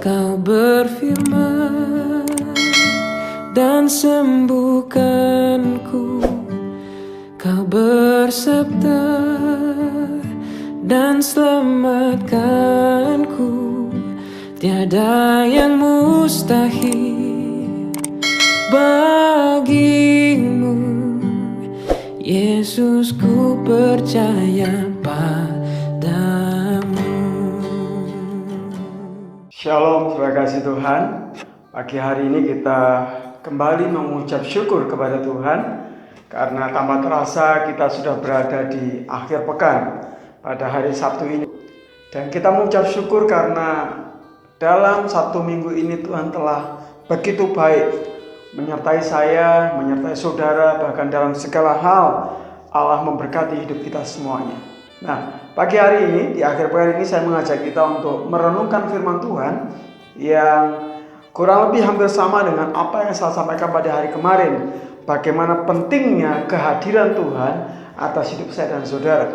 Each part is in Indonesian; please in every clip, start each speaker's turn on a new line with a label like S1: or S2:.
S1: Kau berfirman dan sembuhkanku. Kau bersabda dan selamatkanku. Tiada yang mustahil bagimu, Yesus, ku percaya padamu.
S2: Shalom, saudara kasih Tuhan. Pagi hari ini kita kembali mengucap syukur kepada Tuhan karena tanpa terasa kita sudah berada di akhir pekan pada hari Sabtu ini. Dan kita mengucap syukur karena dalam satu minggu ini Tuhan telah begitu baik menyertai saya, menyertai saudara, bahkan dalam segala hal Allah memberkati hidup kita semuanya. Nah, pagi hari ini, di akhir pekan ini saya mengajak kita untuk merenungkan firman Tuhan yang kurang lebih hampir sama dengan apa yang saya sampaikan pada hari kemarin. Bagaimana pentingnya kehadiran Tuhan atas hidup saya dan saudara.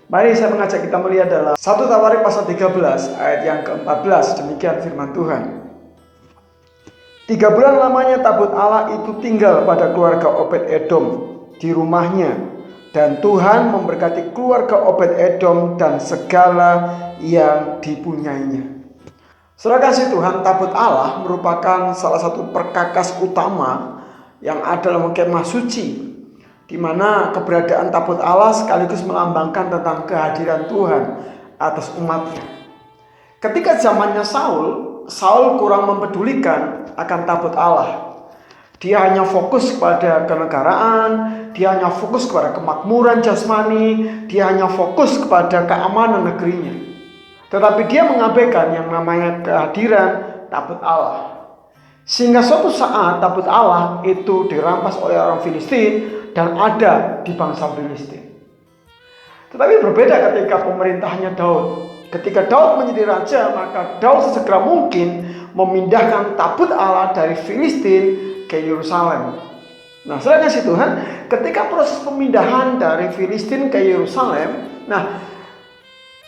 S2: Mari saya mengajak kita melihat dalam 1 Tawarik pasal 13 ayat yang ke-14. Demikian firman Tuhan. 3 bulan lamanya tabut Allah itu tinggal pada keluarga Obed-Edom di rumahnya. Dan Tuhan memberkati keluarga Obed-Edom dan segala yang dipunyainya. Saudara kasih Tuhan, tabut Allah merupakan salah satu perkakas utama yang ada dalam kemah suci, di mana keberadaan tabut Allah sekaligus melambangkan tentang kehadiran Tuhan atas umatnya. Ketika zamannya Saul kurang mempedulikan akan tabut Allah. Dia hanya fokus kepada kenegaraan, dia hanya fokus kepada kemakmuran jasmani, dia hanya fokus kepada keamanan negerinya. Tetapi dia mengabaikan yang namanya kehadiran tabut Allah. Sehingga suatu saat tabut Allah itu dirampas oleh orang Filistin dan ada di bangsa Filistin. Tetapi berbeda ketika pemerintahnya Daud. Ketika Daud menjadi raja, maka Daud sesegera mungkin memindahkan tabut Allah dari Filistin ke Yerusalem. Nah, saudara kasih Tuhan, ketika proses pemindahan dari Filistin ke Yerusalem,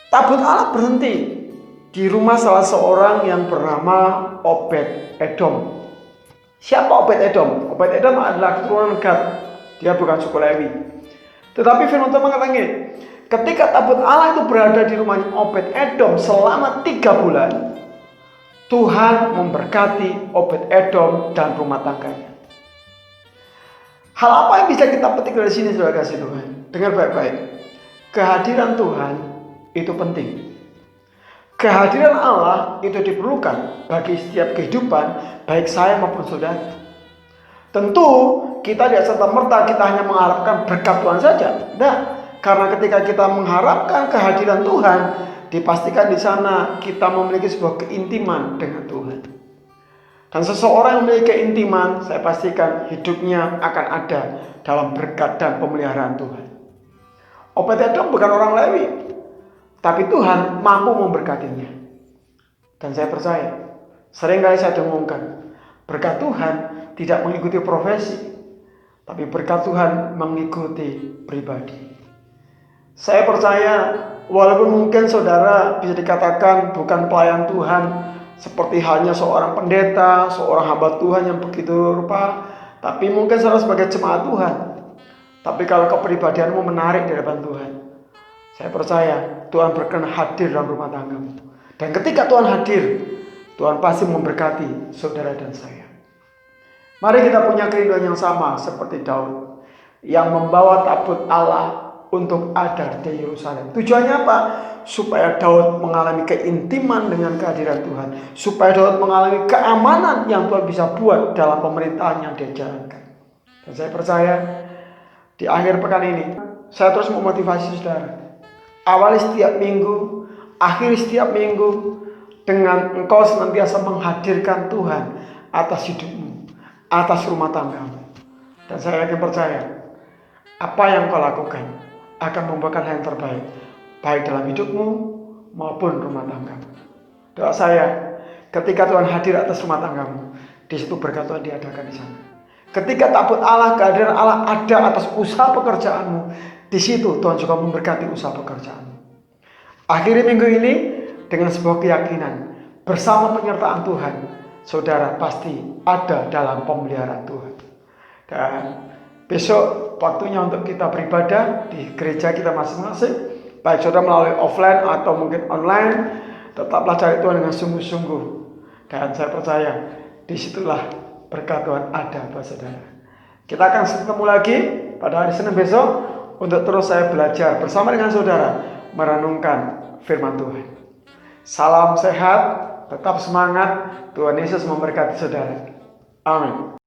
S2: tabut Allah berhenti di rumah salah seorang yang bernama Obed-Edom. Siapa Obed-Edom? Obed-Edom adalah keturunan Gad. Dia bukan suku Lewi. Tetapi firman Tuhan mengatakan, ketika tabut Allah itu berada di rumahnya Obed-Edom selama 3 bulan, Tuhan memberkati Obed-Edom dan rumah tangganya. Hal apa yang bisa kita petik dari sini, saudara kasih Tuhan? Dengar baik-baik. Kehadiran Tuhan itu penting. Kehadiran Allah itu diperlukan bagi setiap kehidupan, baik saya maupun saudara. Tentu kita tidak serta-merta kita hanya mengharapkan berkat Tuhan saja. Nah, karena ketika kita mengharapkan kehadiran Tuhan, dipastikan di sana kita memiliki sebuah keintiman dengan Tuhan. Dan seseorang yang memiliki keintiman, saya pastikan hidupnya akan ada dalam berkat dan pemeliharaan Tuhan. Obed-Edom bukan orang Lewi, tapi Tuhan mampu memberkatinya. Dan saya percaya, seringkali saya dengungkan, berkat Tuhan tidak mengikuti profesi, tapi berkat Tuhan mengikuti pribadi. Saya percaya walaupun mungkin saudara bisa dikatakan bukan pelayan Tuhan, seperti halnya seorang pendeta, seorang hamba Tuhan yang begitu rupa, tapi mungkin saudara sebagai jemaat Tuhan. Tapi kalau kepribadianmu menarik di hadapan Tuhan, saya percaya Tuhan berkenan hadir dalam rumah tanggamu. Dan ketika Tuhan hadir, Tuhan pasti memberkati saudara dan saya. Mari kita punya kerinduan yang sama seperti Daud, yang membawa tabut Allah untuk ada di Yerusalem. Tujuannya apa? Supaya Daud mengalami keintiman dengan kehadiran Tuhan. Supaya Daud mengalami keamanan yang Tuhan bisa buat dalam pemerintahan yang dia jalankan. Dan saya percaya di akhir pekan ini, saya terus memotivasi saudara. Awali setiap minggu, akhiri setiap minggu dengan engkau senantiasa menghadirkan Tuhan atas hidupmu, atas rumah tanggamu. Dan saya yakin percaya, apa yang kau lakukan akan membuahkan hal yang terbaik, baik dalam hidupmu maupun rumah tanggamu. Doa saya, ketika Tuhan hadir atas rumah tanggamu, di situ berkat Tuhan diadakan di sana. Ketika tabut Allah, kehadiran Allah ada atas usaha pekerjaanmu, di situ Tuhan juga memberkati usaha pekerjaanmu. Akhiri minggu ini dengan sebuah keyakinan bersama penyertaan Tuhan, saudara pasti ada dalam pemeliharaan Tuhan. Dan besok waktunya untuk kita beribadah di gereja kita masing-masing. Baik saudara melalui offline atau mungkin online, tetaplah cari Tuhan dengan sungguh-sungguh. Dan saya percaya disitulah berkat Tuhan ada buat saudara. Kita akan ketemu lagi pada hari Senin besok untuk terus saya belajar bersama dengan saudara merenungkan firman Tuhan. Salam sehat, tetap semangat. Tuhan Yesus memberkati saudara. Amin.